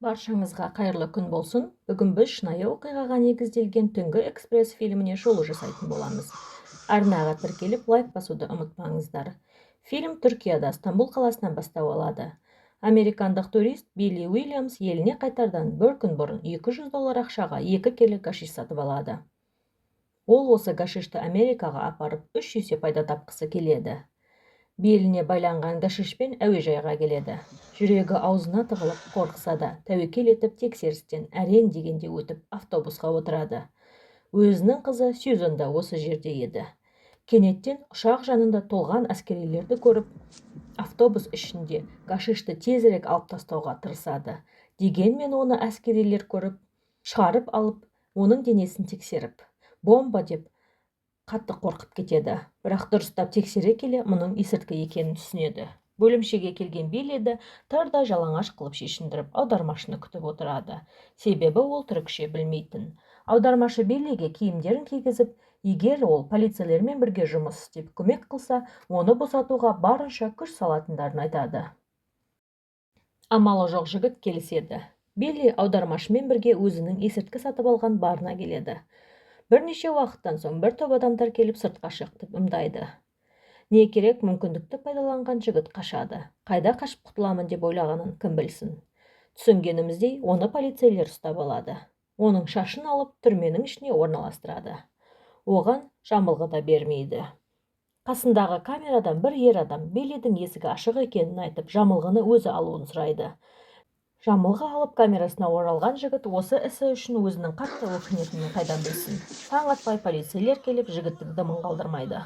Баршаңызға қайырлы күн болсын. Бүгін біз шынайы оқиғаға негізделген Түнгі экспресс фильміне шолу жасайтын боламыз. Арнаға тіркеліп лайк басуды ұмытпаңыздар. Фильм Түркияда, Стамбул қаласынан бастау алады. Американдық турист Билли Уильямс еліне қайтардан бір күн бұрын $200 ақшаға 2 келі гашиш сатып алады. Ол осы гашишті Америкаға апарып 3 есе пайда тапқысы келеді. Беліне байланған гашишпен әуежайға келеді. Жүрегі аузына тығылып қорқса да, тәуекел етіп тексерістен әрең дегенде өтіп автобусқа отырады. Өзінің қызы Сьюзан да осы жерде еді. Кенеттен ұшақ жанында толған әскерилерді көріп, автобус ішінде гашишті тезірек алып тастауға тырысады. Дегенмен оны әскерилер көріп, шығарып алып, оның денесін тексеріп, бомба деп қатты қорқып кетеді. Бірақ дұрыстап тексере келе мұның есірткі екенін түсінеді. Бөлімшеге келген Билли тарда жалаңаш қылып шешіндіріп, аудармашыны күтіп отырады. Себебі ол түрікше білмейтін. Аудармашы Биллиге киімдерін кигізіп, егер ол полицейлермен бірге жұмыс істеп көмек қылса, оны босатуға барынша күш салатындарын айтады. Амалы жоқ жігіт келіседі. Билли аудармашымен бірге өзінің есірткі сатып алған барына келеді. Бірнеше уақыттан соң бір топ адамдар келіп сыртқа шықтып ымдайды. Не керек, мүмкіндікті пайдаланған жігіт қашады. Қайда қашып құтыламын деп ойлағанын кім білсін. Түсінгеніміздей, оны полицейлер ұстап алады. Оның шашын алып түрменің ішіне орналастырады. Оған жамылғы да бермейді. Қасындағы камерадан бір ер адам Биллидің есігі ашық екенін айтып, жамылғыны өзі алуын сұрайды. Жамылғы алып камерасына оралған жігіт осы ісі үшін өзінің қатты өкінетінін қайдан білсін. Таң атпай полицейлер келіп жігіттің дымын қалдырмайды.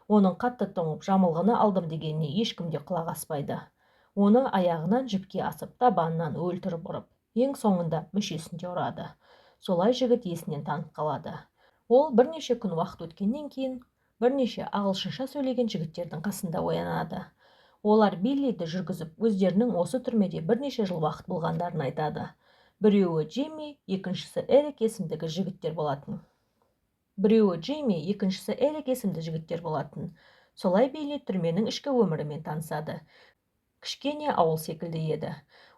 Оның қатты тоңып жамылғыны алдым дегеніне ешкімде құлақ аспайды. Оны аяғынан жіпке асып, табанынан өлтіріп ұрып, ең соңында мүшесінде ұрады. Солай жігіт есінен танып қалады. Ол бірнеше күн уақыт өткеннен кейін бірнеше ағылшынша сөйлеген жігіттердің қасында оянады. Олар Биллиді жүргізіп, өздерінің осы түрмеде бірнеше жыл уақыт болғандарын айтады. Біреуі Джимми, екіншісі Эрик есімді жігіттер болатын. Солай Билли түрменің ішкі өмірімен танысады. Кішкене ауыл секілді еді.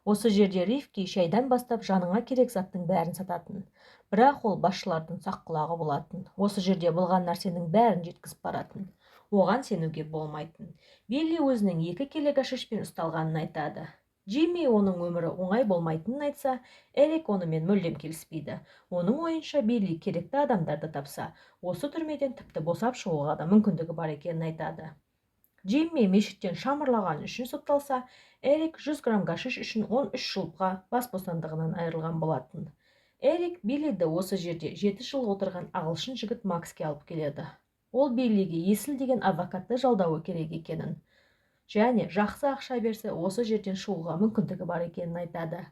Осы жерде Ривки шайдан бастап жаныңа керек заттың бәрін сататын. Бірақ ол басшылардың сақ құлағы болатын. Осы жерде болған нәрсенің бәрін жеткізіп баратын. Оған сенуге болмайтын. Билли өзінің 2 келі гашишпен ұсталғанын айтады. Джимми оның өмірі оңай болмайтынын айтса, Эрик онымен мүлдем келіспейді. Оның ойынша Билли керекті адамдарды тапса, осы түрмеден тіпті босап шығуға да мүмкіндігі бар екенін айтады. Джимми мешіттен шамырлаған үшін сотталса, Эрик 100 грамм гашиш үшін 13 жылға бас бостандығынан айырылған болатын. Эрик Биллиді осы жерде 7 жыл отырған ағылшын жігіт Макске алып келеді. Ол Биллиге Есіл деген адвокатты жалдауы керек екенін, және жақсы ақша берсе, осы жерден шығуға мүмкіндігі бар екенін айтады.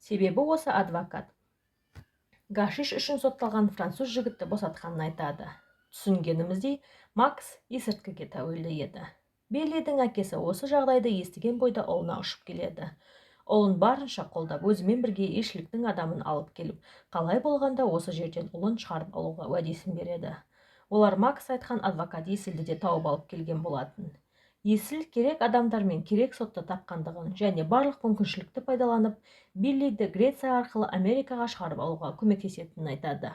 Себебі осы адвокат гашиш үшін сотталған француз жігітті босатқанын айтады. Түсінгеніміздей, Макс есірткіге тәуелді еді. Биллидің әкесі осы жағдайды естіген бойда ұлына ұшып келеді. Ұлын барынша қолдап, өзімен бірге елшіліктің адамын алып келіп, қалай болғанда осы жерден ұлын шығарып алуға уәдесін береді. Олар Макс айтқан адвокат Есілді де тауып алып келген болатын. Есіл керек адамдармен керек сотты тапқандығын және барлық мүмкіншілікті пайдаланып, Биллиді Греция арқылы Америкаға шығарып алуға көмектесетінін айтады.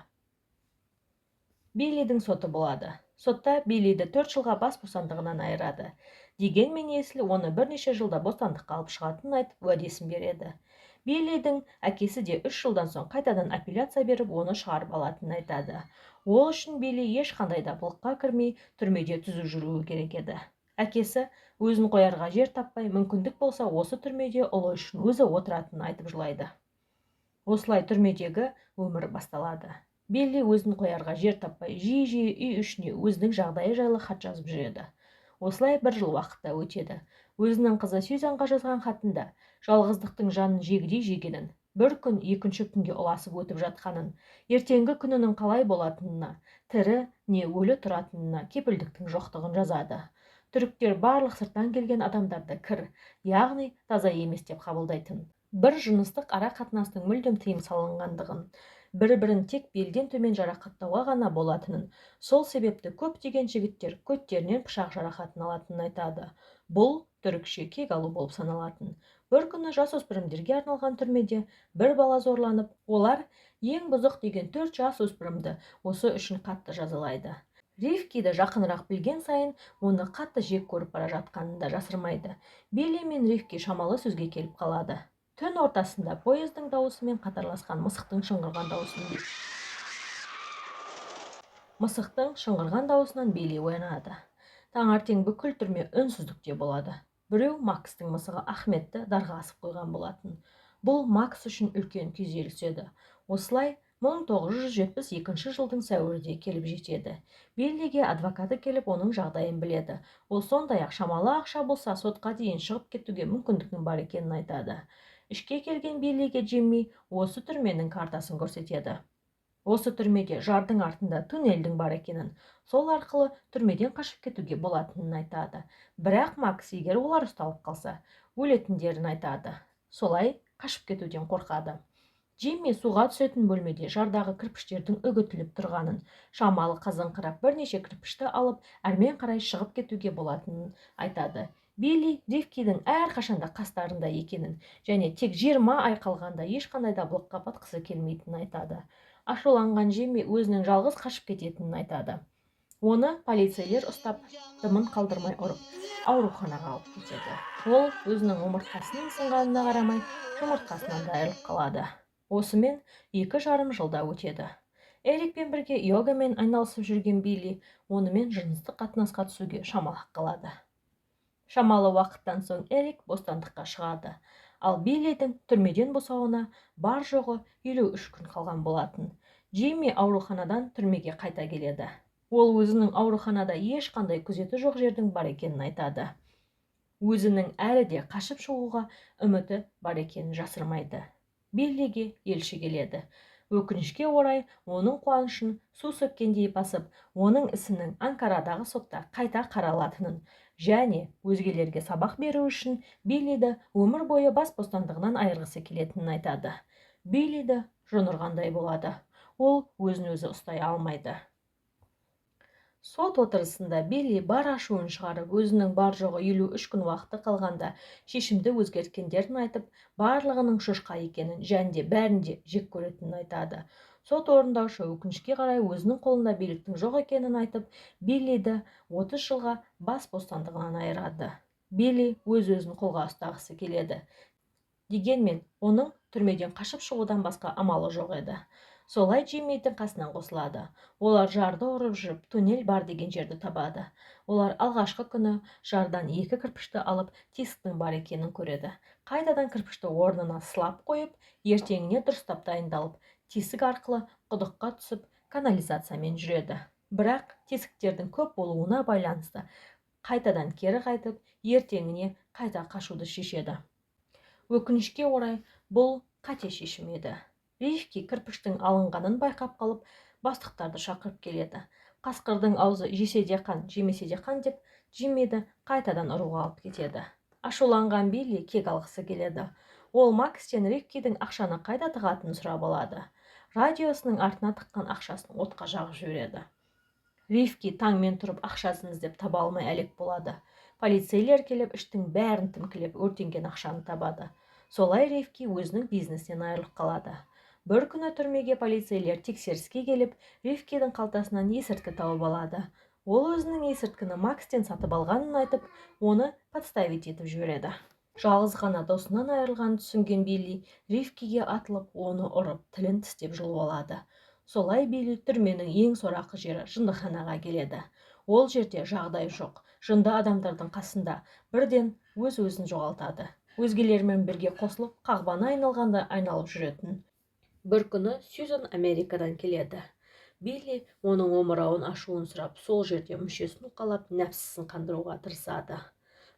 Биллидің соты болады. Сотта Биллиді 4 жылға бас бостандығынан айырады. Дегенмен Есіл оны бірнеше жылда бостандыққа алып шығатынын айтып, уәдесін береді. Биллидің әкесі де 3 жылдан соң қайтадан апелляция беріп, оны шығарып алатынын айтады. Ол үшін Билли ешқандай да былыққа кірмей, түрмеде түзу жүруі керек еді. Әкесі өзін қоярға жер таппай, мүмкіндік болса осы түрмеде ұлы үшін өзі отыратынын айтып жылайды. Осылай түрмедегі өмір басталады. Билли өзін қоярға жер таппай, жиі-жиі үй ішіне өзінің жағдайы жайлы хат жазып жүреді. Осылай 1 жыл уақытта өтеді. Өзінің қызы Сьюзанға жазған хатында жалғыздықтың жанын жегідей жегенін, бір күн екінші күнге ұласып өтіп жатқанын, ертеңгі күнінің қалай болатынына, тірі не өлі тұратынына кепілдіктің жоқтығын жазады. Түріктер барлық сырттан келген адамдарды кір, яғни таза емес деп қабылдайтын. Бір жыныстық ара қатынастың мүлдем тыйым салынғандығын, бір-бірін тек белден төмен жарақаттауға ғана болатынын, сол себепті көптеген жігіттер көттерінен пышақ жарақатын алатынын айтады. Бұл түрікше кек алу болып саналатын. Бір күні жасөспірімдерге арналған түрмеде бір бала зорланып, олар ең бұзық деген 4 жасөспірімді осы үшін қатты жазалайды. Ривкиді жақынырақ білген сайын оны қатты жек көріп бара жатқанын да жасырмайды. Билли мен Ривки шамалы сөзге келіп қалады. Түн ортасында поездың дауысымен қатарласқан мысықтың шыңғырған дауысынан Билли оянады. Таңертең бүкіл түрме үнсіздікте болады. Біреу Макстың мысығы Ахметті дарға асып қойған болатын. Бұл Макс үшін үлкен күйзеліс еді. Осылай 1972 жылдың сәуірде келіп жетеді. Биллиге адвокаты келіп, оның жағдайын біледі. Ол сондай-ақ шамалы ақша болса, сотқа дейін шығып кетуге мүмкіндіктің бар екенін айтады. Ішке келген Биллиге Джимми осы түрменің картасын көрсетеді. Осы түрмеде жардың артында туннельдің бар екенін, сол арқылы түрмеден қашып кетуге болатынын айтады. Бірақ Макс, егер олар ұсталып қалса, өлетіндерін айтады. Солай қашып кетуден қорқады. Джимми суға түсетін бөлмеде жардағы кірпіштердің үгітіліп тұрғанын, шамалы қазыңқырап бірнеше кірпішті алып, әрмен қарай шығып кетуге болатынын айтады. Билли Ривкидің әрқашанда қастарында екенін және тек 20 ай қалғанда ешқандай да блокқа батқысы келмейтінін айтады. Ашуланған Джимми өзінің жалғыз қашып кететінін айтады. Оны полицейлер ұстап, дымын қалдырмай ұрып, ауруханаға алып кетеді. Ол өзінің омыртқасының сынғанына қарамай, жұмыртқасынан да айырылып қалады. Осымен 2,5 жылда өтеді. Эрикпен бірге йогамен айналысып жүрген Билли онымен жыныстық қатынасқа түсуге шамалақ қалады. Шамалы уақыттан соң Эрик бостандыққа шығады. Ал Биллидің түрмеден босауына бар жоғы 53 күн қалған болатын. Джимми ауруханадан түрмеге қайта келеді. Ол өзінің ауруханада ешқандай күзеті жоқ жердің бар екенін айтады. Өзінің әлі де қашып шығуға үміті бар екенін жасырмайды. Биллиге елші келеді. Өкінішке орай, оның қуанышын су сөккендей басып, оның ісінің Анкарадағы сотта қайта қаралатынын және өзгелерге сабақ беру үшін Биллиді өмір бойы бас бостандығынан айырғысы келетінін айтады. Биллиді жын-ұрғандай болады. Ол өзін өзі ұстай алмайды. Сот отырысында Билли бар ашуын шығарып, өзінің бар жоғы 53 күн уақыты қалғанда шешімді өзгерткендерін айтып, барлығының шошқа екенін және де бәрінде жек көретінін айтады. Сот орындаушы өкінішке қарай өзінің қолында биліктің жоқ екенін айтып, Биллиді 30 жылға бас бостандығынан айырады. Билли өз-өзін қолға ұстағысы келеді. Дегенмен, оның түрмеден қашып шығудан басқа амалы жоқ еді. Солай Джиммидің қасынан қосылады. Олар жарды ұрып жүріп, туннель бар деген жерді табады. Олар алғашқы күні жардан 2 кірпішті алып, тесіктің бар екенін көреді. Қайтадан кірпішті орнына сылап қойып, ертеңіне дұрыстап дайындалып, тесік арқылы құдыққа түсіп, канализациямен жүреді. Бірақ тесіктердің көп болуына байланысты қайтадан кері қайтып, ертеңіне қайта қашуды шешеді. Өкінішке орай, бұл қате шешім еді. Ривки кірпіштің алынғанын байқап қалып, бастықтарды шақырып келеді. Қасқырдың аузы жесе де қан, жемесе де қан деп, Джиммиді қайтадан ұруға алып кетеді. Ашуланған Билли кек алғысы келеді. Ол Макстен Ривкидің ақшаны қайда тығатынын сұрап алады. Радиосының артына тыққан ақшасын отқа жағып жібереді. Ривки таңмен тұрып ақшасын іздеп таба алмай әлек болады. Полицейлер келіп, іштің бәрін тімкілеп, өртенген ақшаны табады. Солай Ривки өзінің бизнесінен айырылып қалады. Бір күні түрмеге полицейлер тексеріске келіп, Ривкидің қалтасынан есірткі тауып алады. Ол өзінің есірткіні Макстен сатып алғанын айтып, оны подставить етіп жібереді. Жалғыз ғана досынан айырылғанын түсінген Билли Ривкиге атылып, оны ұрып, тілін тістеп жұлып алады. Солай Билли түрменің ең сорақы жері жындыханаға келеді. Ол жерде жағдай жоқ. Жынды адамдардың қасында бірден өз-өзін жоғалтады. Өзгелермен бірге қосылып, қағбаны айналғанда айналып жүретін. Бір күні Сьюзан Америкадан келеді. Билли оның омырауын ашуын сұрап, сол жерде мүшесін уқалап, нәпсісін қандыруға тырысады.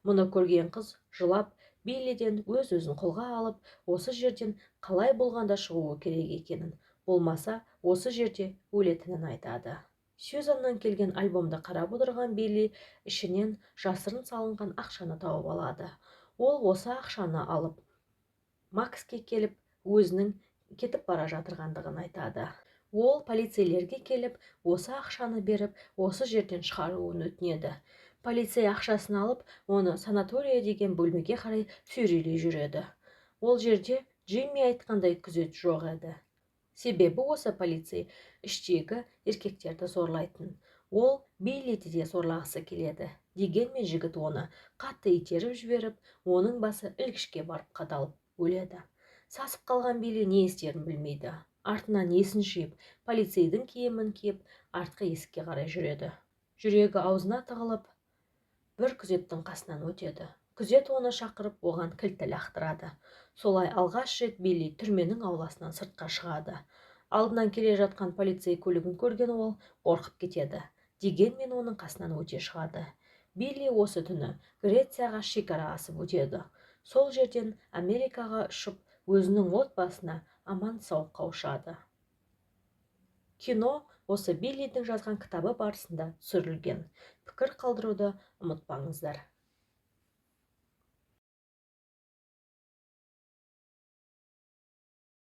Мұны көрген қыз жылап, Биллиден өз-өзін қолға алып, осы жерден қалай болғанда шығуы керек екенін, болмаса осы жерде өлетінін айтады. Сьюзаннан келген альбомды қарап отырған Билли ішінен жасырын салынған ақшаны тауып алады. Ол осы ақшаны алып, Макске келіп, өзінің кетіп бара жатырғандығын айтады. Ол полицейлерге келіп, осы ақшаны беріп, осы жерден шығаруын өтінеді. Полицей ақшасын алып, оны санатория деген бөлмеге қарай сүйрелей жүреді. Ол жерде Джимми айтқандай күзет жоқ еді. Себебі осы полицей іштегі еркектерді зорлайтын. Ол Биллиді де зорлағысы келеді. Дегенмен жігіт оны қатты итеріп жіберіп, оның басы ілгішке барып қадалып өледі. Сасып қалған Билли не істерін білмейді. Артынан есін жиып, полицейдің киімін киіп, артқы есікке қарай жүреді. Жүрегі аузына тығылып, бір күзеттің қасынан өтеді. Күзет оны шақырып, оған кілтті лақтырады. Солай алғаш рет Билли түрменің ауласынан сыртқа шығады. Алдынан келе жатқан полицей көлігін көрген ол қорқып кетеді. Дегенмен оның қасынан өте шығады. Билли осы түні Грецияға шекара асып өтеді. Сол жерден Америкаға ұшып, өзінің отбасына аман сау қауышады. Кино осы Биллидің жазған кітабы барысында түсірілген. Пікір қалдыруды ұмытпаңыздар.